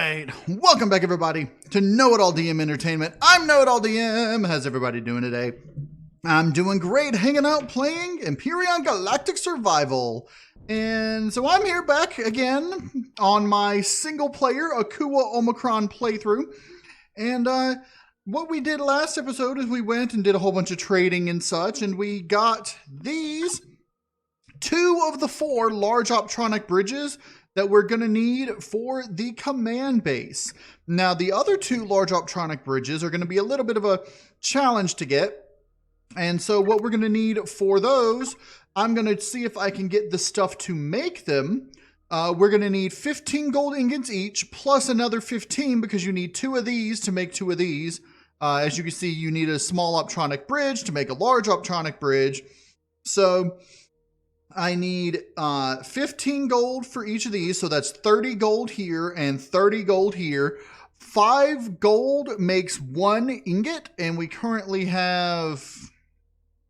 Alright, welcome back everybody to KnowItAllDM Entertainment. I'm KnowItAllDM. How's everybody doing today? I'm doing great, hanging out playing Empyrion Galactic Survival. And so I'm here back again on my single player Akua Omicron playthrough. And what we did last episode is we went and did a whole bunch of trading and such, and we got these 2 of the 4 large optronic bridges that we're going to need for the command base. Now, the other 2 large optronic bridges are going to be a little bit of a challenge to get. And so what we're going to need for those, I'm going to see if I can get the stuff to make them. We're going to need 15 gold ingots each, plus another 15 because you need 2 of these to make 2 of these. As you can see, you need a small optronic bridge to make a large optronic bridge. So I need 15 gold for each of these, so that's 30 gold here and 30 gold here. 5 gold makes 1 ingot, and we currently have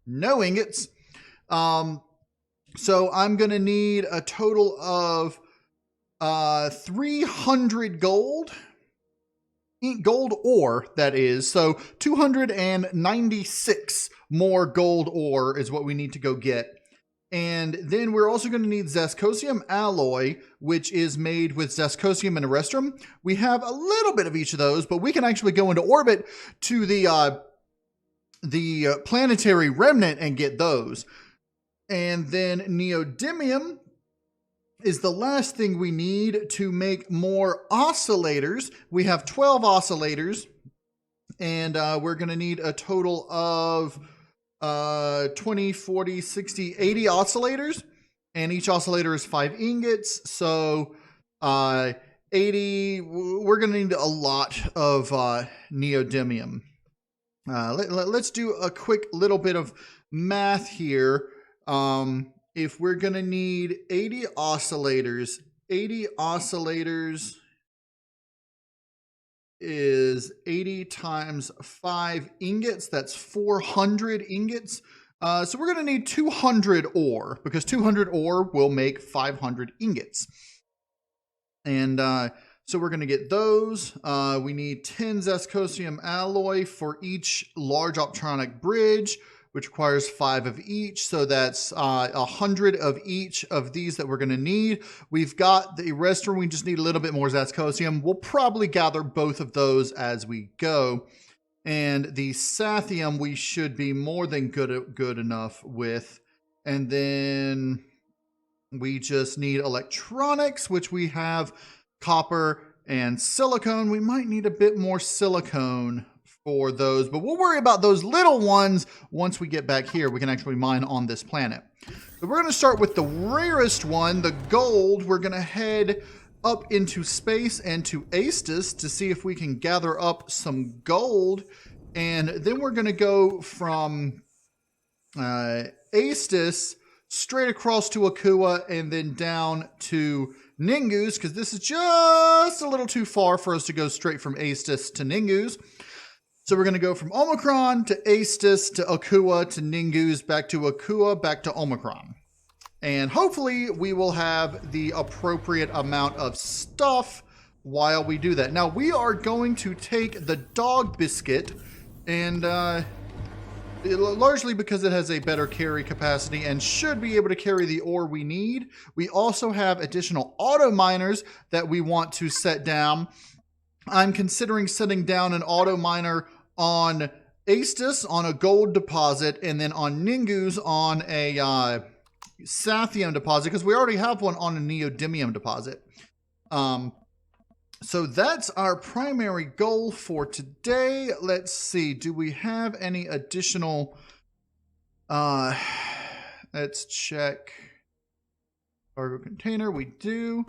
no ingots. So I'm going to need a total of 300 gold ore, that is. So 296 more gold ore is what we need to go get. And then we're also going to need Zescosium alloy, which is made with Zescosium and Erestrum. We have a little bit of each of those, but we can actually go into orbit to the planetary remnant and get those. And then neodymium is the last thing we need to make more oscillators. We have 12 oscillators, and we're going to need a total of 20, 40, 60, 80 oscillators, and each oscillator is 5 ingots. So 80, we're going to need a lot of neodymium. Let's do a quick little bit of math here. If we're going to need 80 oscillators is 80 times 5 ingots. That's 400 ingots. So we're going to need 200 ore, because 200 ore will make 500 ingots. And so we're going to get those. We need 10 Zescosium alloy for each large optronic bridge, which requires 5 of each. So that's 100 of each of these that we're going to need. We've got the Erestrum. We just need a little bit more Zescosium. We'll probably gather both of those as we go. And the Sathium we should be more than good enough with. And then we just need electronics, which we have copper and silicone. We might need a bit more silicone for those, but we'll worry about those little ones once we get back here. We can actually mine on this planet. So we're going to start with the rarest one, the gold. We're going to head up into space and to aestus to see if we can gather up some gold. And then we're going to go from aestus straight across to Akua and then down to Ningu's, because this is just a little too far for us to go straight from aestus to Ningu's. So we're going to go from Omicron to aestus to Akua to Ningu's, back to Akua, back to Omicron. And hopefully we will have the appropriate amount of stuff while we do that. Now we are going to take the dog biscuit, and largely because it has a better carry capacity and should be able to carry the ore we need. We also have additional auto miners that we want to set down. I'm considering setting down an auto miner on aestus on a gold deposit, and then on Ningu's on a Sathium deposit, because we already have one on a neodymium deposit. So that's our primary goal for today. Let's see, do we have any additional, let's check cargo container. We do.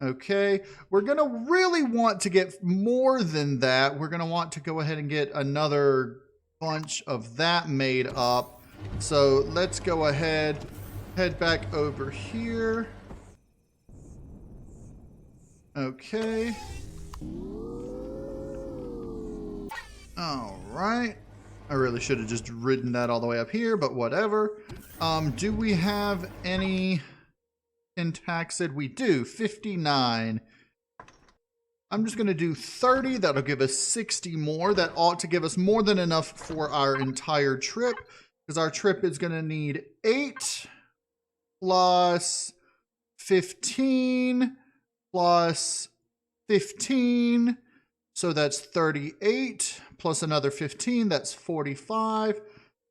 Okay, we're going to really want to get more than that. We're going to want to go ahead and get another bunch of that made up. So let's go ahead, head back over here. Okay. All right. I really should have just ridden that all the way up here, but whatever. Do we have any... Taxid? We do. 59. I'm just going to do 30. That'll give us 60 more. That ought to give us more than enough for our entire trip, because our trip is going to need 8 plus 15 plus 15. So that's 38 plus another 15. That's 45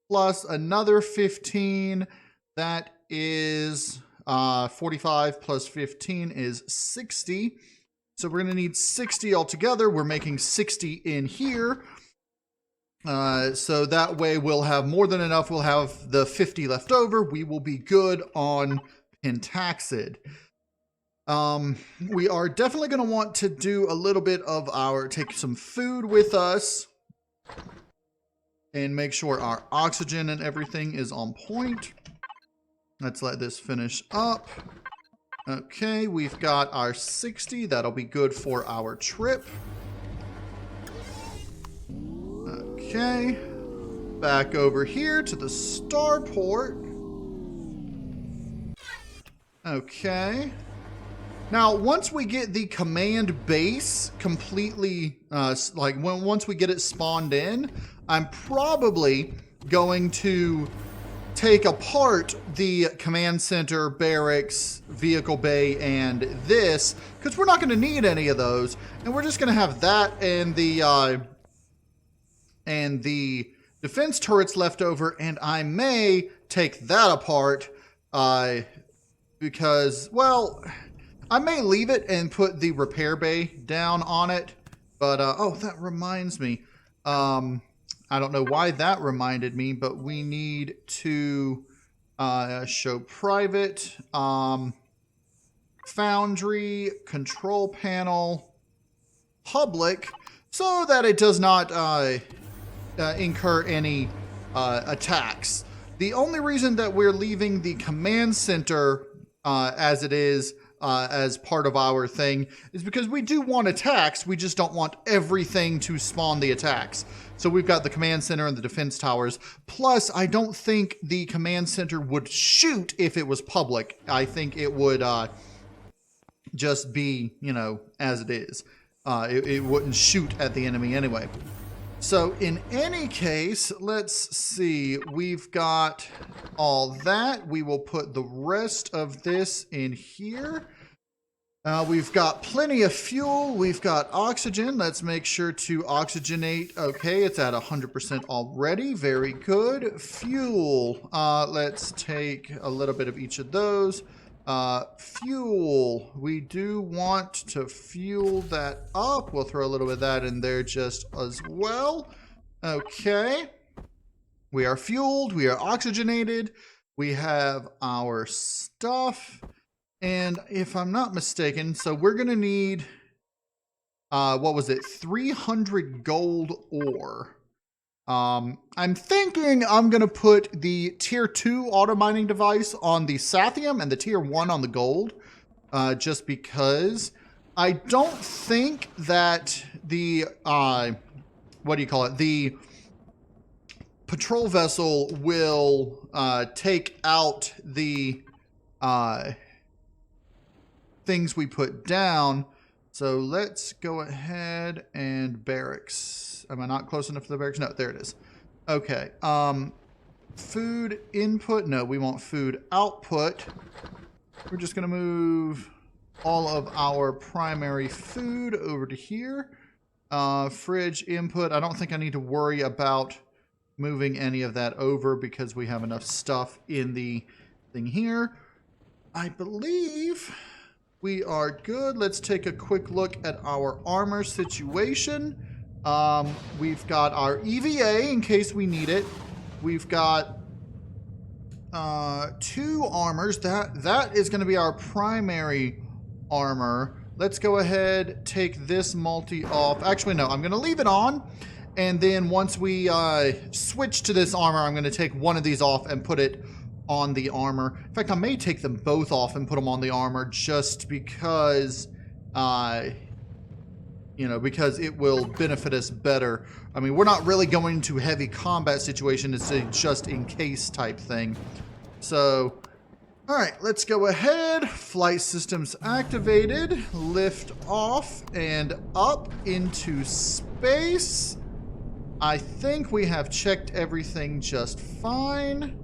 plus another 15. That is 45 plus 15 is 60. So we're going to need 60 altogether. We're making 60 in here. So that way we'll have more than enough. We'll have the 50 left over. We will be good on Pentaxid. We are definitely going to want to do a little bit of take some food with us and make sure our oxygen and everything is on point. Let's let this finish up. Okay, we've got our 60. That'll be good for our trip. Okay, back over here to the starport. Okay. Now, once we get the command base completely, once we get it spawned in, I'm probably going to take apart the command center, barracks, vehicle bay, and this, because we're not going to need any of those, and we're just going to have that and the defense turrets left over, and I may take that apart, because, well, I may leave it and put the repair bay down on it, but, oh, that reminds me, I don't know why that reminded me, but we need to show private, foundry, control panel, public, so that it does not incur any attacks. The only reason that we're leaving the command center as it is as part of our thing is because we do want attacks. We just don't want everything to spawn the attacks. So we've got the command center and the defense towers. Plus, I don't think the command center would shoot if it was public. I think it would just be, you know, as it is. It wouldn't shoot at the enemy anyway. So in any case, let's see. We've got all that. We will put the rest of this in here. We've got plenty of fuel. We've got oxygen. Let's make sure to oxygenate. Okay, it's at 100% already. Very good. Fuel. Let's take a little bit of each of those. Fuel. We do want to fuel that up. We'll throw a little bit of that in there just as well. Okay. We are fueled. We are oxygenated. We have our stuff. And if I'm not mistaken, so we're going to need, what was it? 300 gold ore. I'm thinking I'm going to put the tier 2 auto mining device on the Sathium and the tier 1 on the gold, just because I don't think that the, the patrol vessel will take out the things we put down. So let's go ahead and barracks. Am I not close enough to the barracks? No, there it is. Okay. Food input. No, we want food output. We're just going to move all of our primary food over to here. Fridge input. I don't think I need to worry about moving any of that over because we have enough stuff in the thing here. I believe we are good. Let's take a quick look at our armor situation. We've got our EVA in case we need it. We've got 2 armors. That is going to be our primary armor. Let's go ahead, take this multi off. Actually, no, I'm going to leave it on. And then once we switch to this armor, I'm going to take one of these off and put it on the armor. In fact, I may take them both off and put them on the armor just because, because it will benefit us better. I mean, we're not really going into heavy combat situation. It's a just in case type thing. So All right, let's go ahead. Flight systems activated. Lift off and up into space. I think we have checked everything just fine.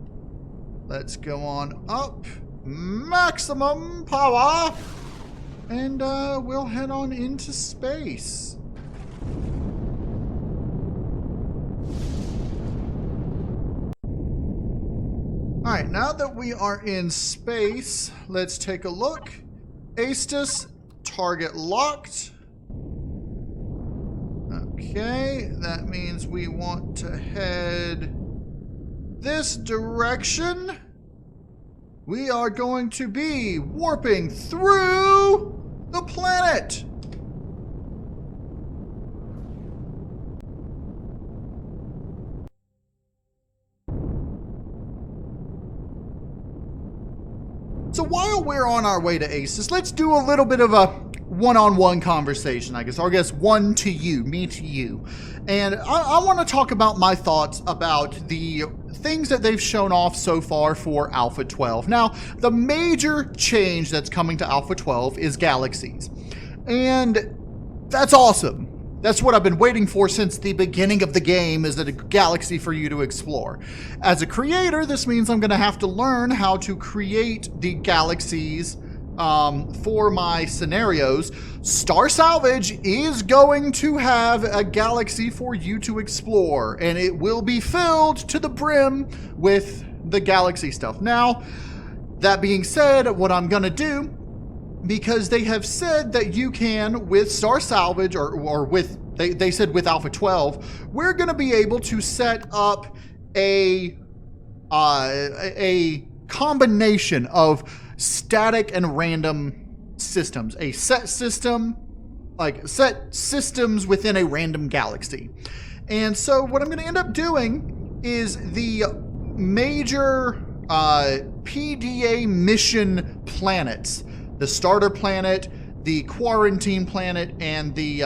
Let's go on up. Maximum power. And we'll head on into space. All right, now that we are in space, let's take a look. Aestus, target locked. Okay, that means we want to head this direction. We are going to be warping through the planet. So while we're on our way to Aestus, let's do a little bit of a one-on-one conversation, I guess, or I guess one to you, me to you. And I want to talk about my thoughts about the things that they've shown off so far for Alpha 12. Now, the major change that's coming to Alpha 12 is galaxies. And that's awesome. That's what I've been waiting for since the beginning of the game, is that a galaxy for you to explore. As a creator, this means I'm going to have to learn how to create the galaxies for my scenarios. Star Salvage is going to have a galaxy for you to explore, and it will be filled to the brim with the galaxy stuff. Now, that being said, what I'm going to do, because they have said that you can, with Star Salvage, or with, they said with Alpha 12, we're going to be able to set up a combination of static and random systems. A set system, like set systems within a random galaxy. And so what I'm going to end up doing is the major PDA mission planets. The starter planet, the quarantine planet, and the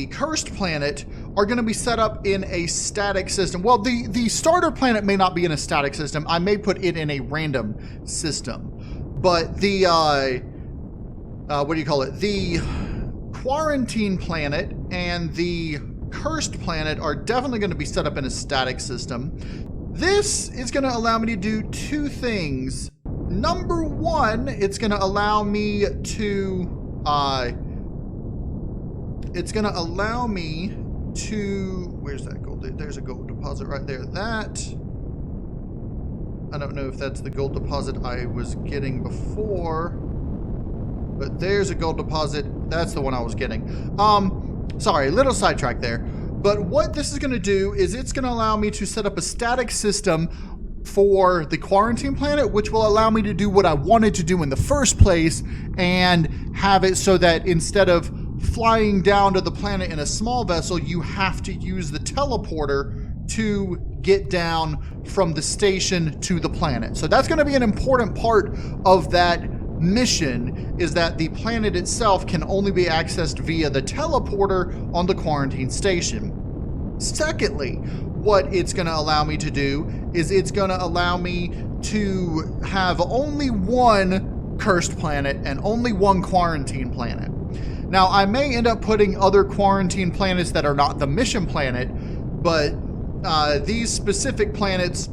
cursed planet are going to be set up in a static system. Well, the starter planet may not be in a static system. I may put it in a random system. But the what do you call it? The quarantine planet and the cursed planet are definitely going to be set up in a static system. This is going to allow me to do two things. Number one, it's going to allow me to, where's that gold? There's a gold deposit right there. That, I don't know if that's the gold deposit I was getting before, but there's a gold deposit. That's the one I was getting. Sorry, little sidetrack there. But what this is going to do is it's going to allow me to set up a static system for the quarantine planet, which will allow me to do what I wanted to do in the first place and have it so that instead of flying down to the planet in a small vessel, you have to use the teleporter to get down from the station to the planet. So that's going to be an important part of that mission, is that the planet itself can only be accessed via the teleporter on the quarantine station. Secondly, what it's going to allow me to do is it's going to allow me to have only one cursed planet and only one quarantine planet. Now, I may end up putting other quarantine planets that are not the mission planet, but these specific planets,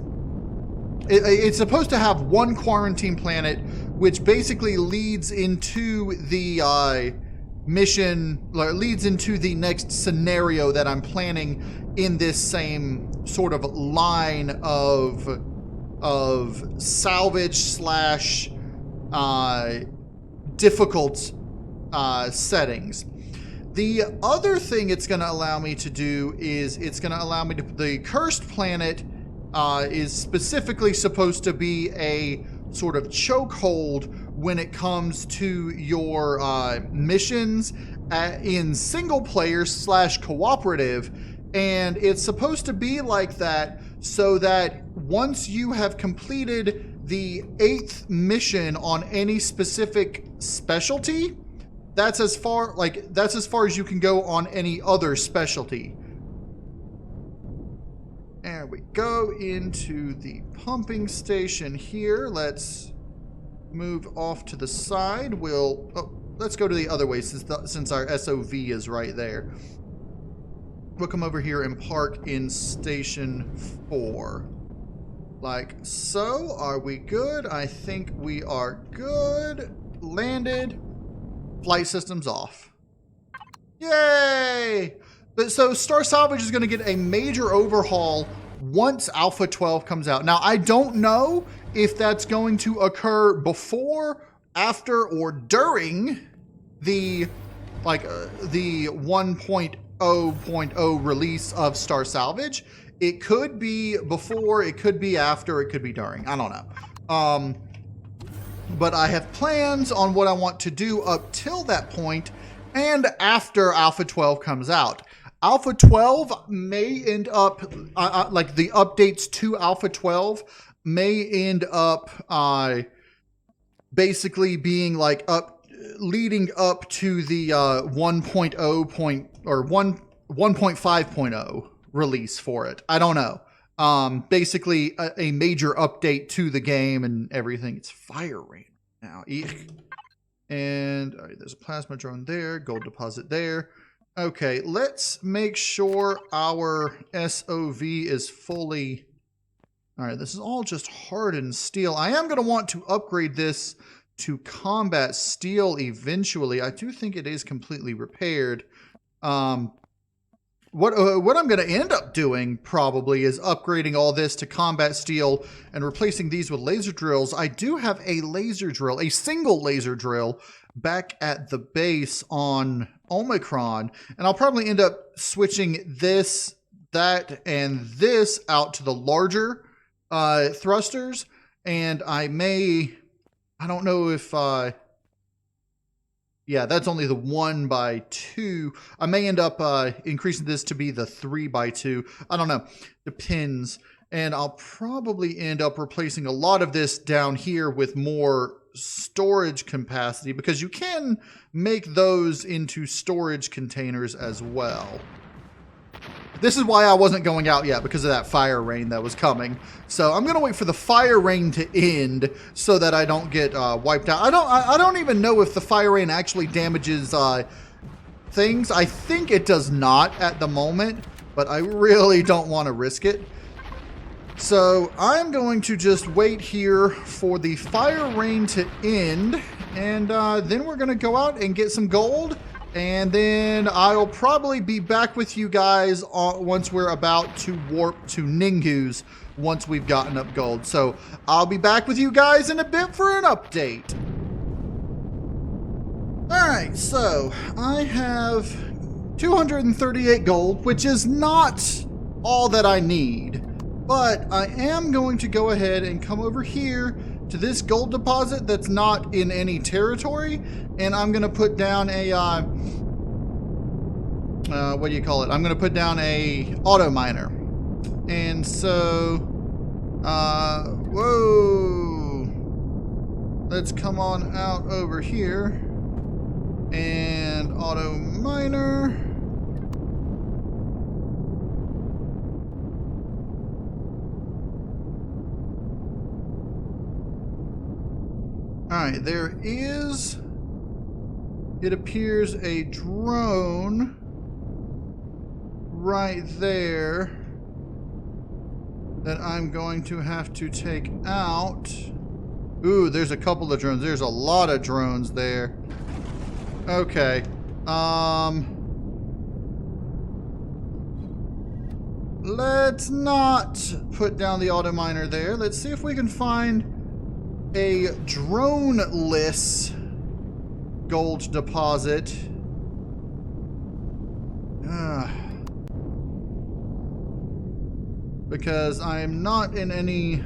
it's supposed to have one quarantine planet, which basically leads into the leads into the next scenario that I'm planning in this same sort of line of salvage slash difficult settings. The other thing it's going to allow me to do is it's going to allow me to, the cursed planet is specifically supposed to be a sort of chokehold when it comes to your missions in single player slash cooperative. And it's supposed to be like that so that once you have completed the 8th mission on any specific specialty, that's as far as you can go on any other specialty. There we go into the pumping station here. Let's move off to the side. Let's go to the other way since our SOV is right there. We'll come over here and park in station 4. Like so. Are we good? I think we are good. Landed. Flight systems off. Yay! But so Star Salvage is going to get a major overhaul once Alpha 12 comes out. Now, I don't know if that's going to occur before, after, or during the 1.0.0 release of Star Salvage. It could be before, it could be after, it could be during. I don't know. But I have plans on what I want to do up till that point and after Alpha 12 comes out. Alpha 12 may end up, like the updates to Alpha 12 may end up basically being like leading up to the 1.5.0 release for it. I don't know. Basically a major update to the game and everything. It's fire rain now. Eek. And all right, there's a plasma drone there, gold deposit there. Okay, let's make sure our SOV is fully... All right, this is all just hardened steel. I am going to want to upgrade this to combat steel eventually. I do think it is completely repaired. What I'm going to end up doing probably is upgrading all this to combat steel and replacing these with laser drills. I do have a laser drill, a single laser drill back at the base on Omicron, and I'll probably end up switching this, that, and this out to the larger thrusters, and I don't know if, yeah, that's only the 1x2. I may end up increasing this to be the 3x2. I don't know. Depends. And I'll probably end up replacing a lot of this down here with more storage capacity, because you can make those into storage containers as well. This is why I wasn't going out yet, because of that fire rain that was coming. So I'm gonna wait for the fire rain to end so that I don't get wiped out. I don't even know if the fire rain actually damages things. I think it does not at the moment, but I really don't want to risk it. So I'm going to just wait here for the fire rain to end, and then we're gonna go out and get some gold. And then I'll probably be back with you guys once we're about to warp to Ningu's once we've gotten up gold. So I'll be back with you guys in a bit for an update. Alright, so I have 238 gold, which is not all that I need. But I am going to go ahead and come over here to this gold deposit that's not in any territory, and I'm gonna put down a what do you call it? I'm gonna put down a auto miner. And so whoa, let's come on out over here and auto miner. Alright, there is, it appears, a drone right there that I'm going to have to take out. Ooh, there's a couple of drones. There's a lot of drones there. Okay. Let's not put down the auto miner there. Let's see if we can find a drone-less gold deposit. Because I'm not in any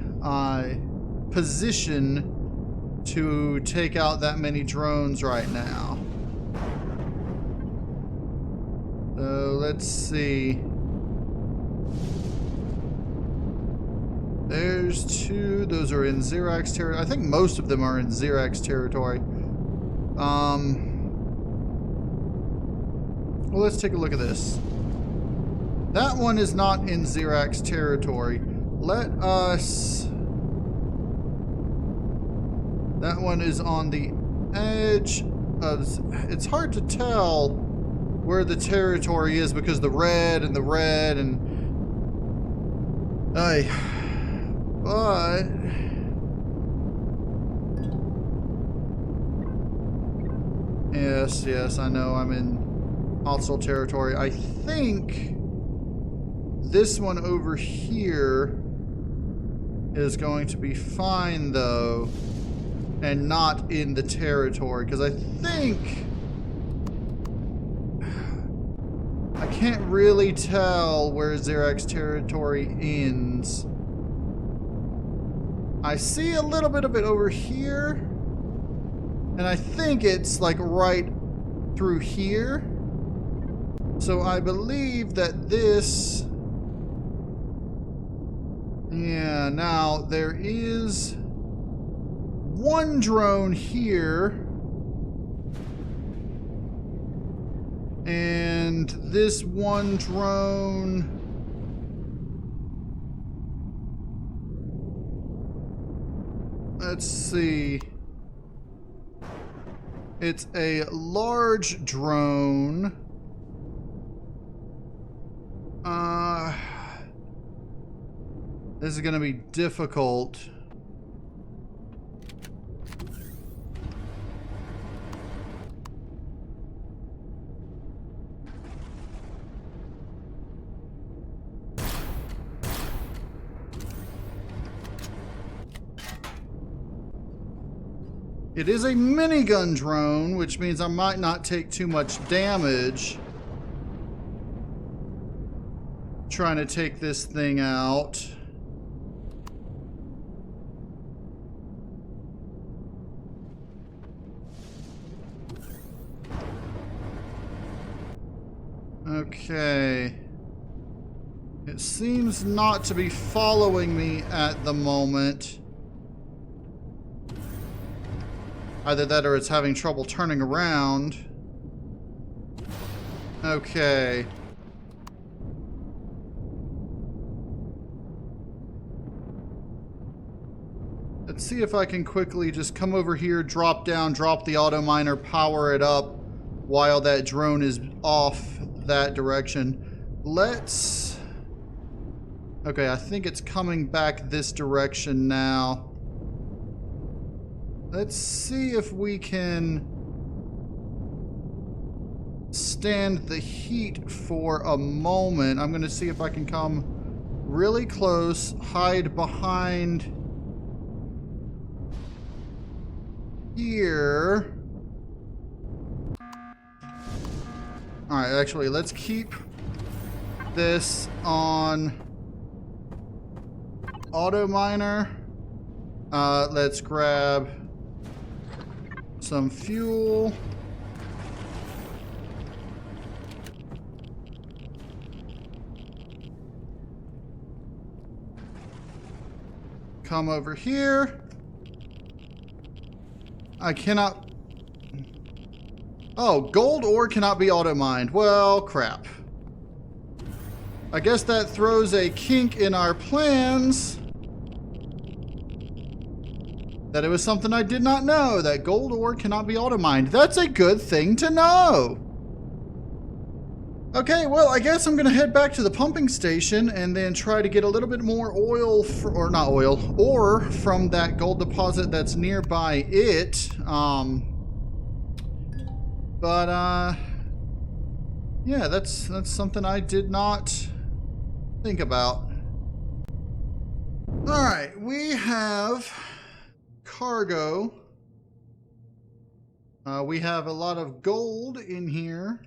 position to take out that many drones right now. So let's see. There's two. Those are in Xerax territory. I think most of them are in Xerax territory. Well, let's take a look at this. That one is not in Xerax territory. Let us... That one is on the edge of... It's hard to tell where the territory is because the red and... But... Yes, I know I'm in hostile territory. I think this one over here is going to be fine, though, and not in the territory, because I think... I can't really tell where Xerax territory ends. I see a little bit of it over here, and I think it's like right through here. So I believe that this... Yeah, now there is one drone here. And this one drone... Let's see. It's a large drone. This is going to be difficult. It is a minigun drone, which means I might not take too much damage trying to take this thing out. Okay. It seems not to be following me at the moment. Either that or it's having trouble turning around. Okay. Let's see if I can quickly just come over here, drop down, drop the auto miner, power it up while that drone is off that direction. Let's... Okay, I think it's coming back this direction now. Let's see if we can stand the heat for a moment. I'm going to see if I can come really close, hide behind here. Alright, actually, let's keep this on auto miner. Let's grab some fuel. Come over here. I cannot... Oh, gold ore cannot be auto-mined. Well, crap. I guess that throws a kink in our plans. That it was something I did not know, that gold ore cannot be auto-mined. That's a good thing to know. Okay, well, I guess I'm going to head back to the pumping station and then try to get a little bit more oil, or not oil, ore from that gold deposit that's nearby it. Yeah, that's something I did not think about. All right, we have cargo. We have a lot of gold in here.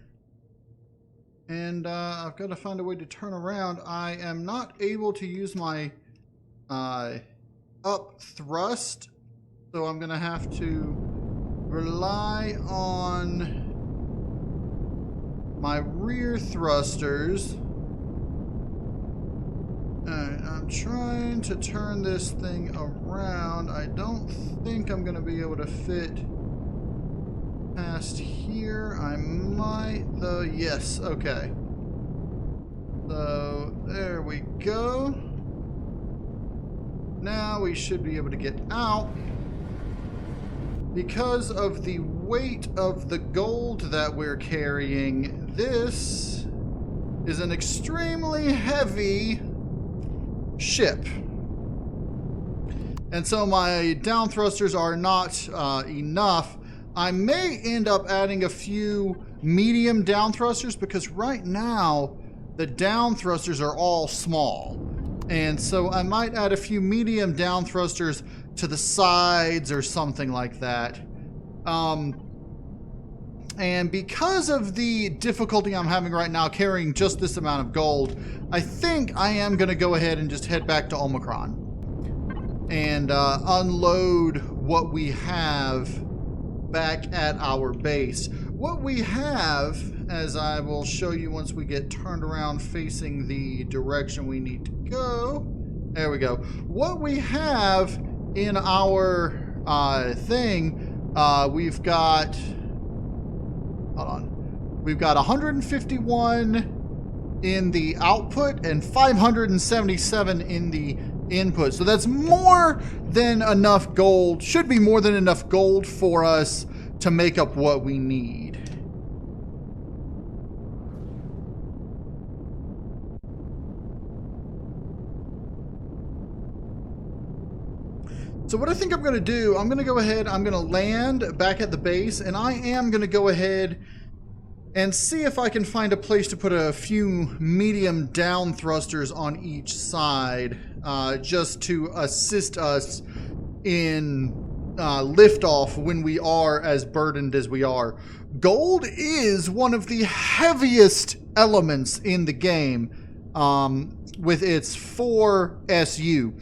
And I've got to find a way to turn around. I am not able to use my up thrust, so I'm going to have to rely on my rear thrusters. Alright, I'm trying to turn this thing around. I don't think I'm going to be able to fit past here. I might, though. Yes, okay. So there we go. Now we should be able to get out. Because of the weight of the gold that we're carrying, this is an extremely heavy ship. And so my down thrusters are not enough. I may end up adding a few medium down thrusters because right now the down thrusters are all small. And so I might add a few medium down thrusters to the sides or something like that. And because of the difficulty I'm having right now carrying just this amount of gold, I think I am going to go ahead and just head back to Omicron and unload what we have back at our base. What we have, as I will show you once we get turned around facing the direction we need to go. There we go. What we have in our thing, we've got, hold on, we've got 151 in the output and 577 in the input. So that's more than enough gold, should be more than enough gold for us to make up what we need. So what I think I'm going to do, I'm going to go ahead, I'm going to land back at the base, and I am going to go ahead and see if I can find a place to put a few medium down thrusters on each side, just to assist us in liftoff when we are as burdened as we are. Gold is one of the heaviest elements in the game, with its 4 SU.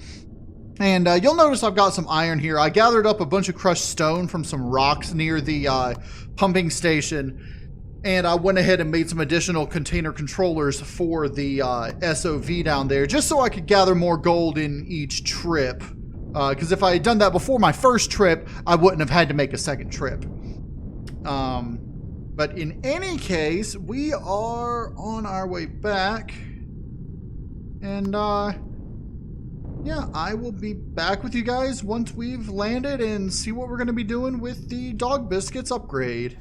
And you'll notice I've got some iron here. I gathered up a bunch of crushed stone from some rocks near the pumping station. And I went ahead and made some additional container controllers for the SOV down there, just so I could gather more gold in each trip. Because if I had done that before my first trip, I wouldn't have had to make a second trip. But in any case, we are on our way back. And yeah, I will be back with you guys once we've landed and see what we're going to be doing with the Dog Biscuits upgrade.